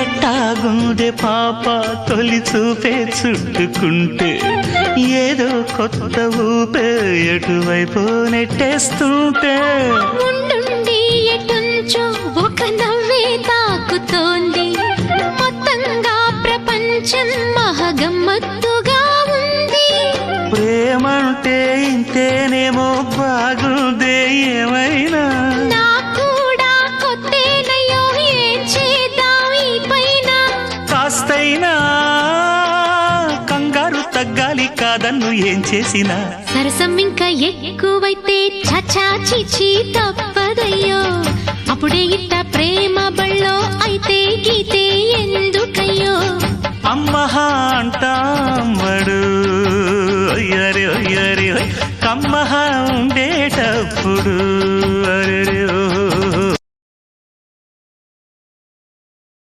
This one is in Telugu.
ఎట్టాగుండే పాప తొలి చూపే చుట్టుకుంటే ఏదో కొత్త ఊపే ఎటువైపు నెట్టేస్తుంటే ఉండుండి ఎటుంచో ఒక నవ్వే తాకుతోంది మొత్తంగా ప్రపంచం మహగమ్మత్తుగా ఉంది ప్రేమంటే ఇంతేనేమో బాగుందే ఏమైనా కాస్తైనా కంగారు తగ్గాలి కాదన్ను ఏం చేసినా సరసం ఇంకా ఎక్కువైతే చచా చిచి తప్పదయ్యో అప్పుడే ఇట్ట ప్రేమ బళ్ళో అయితే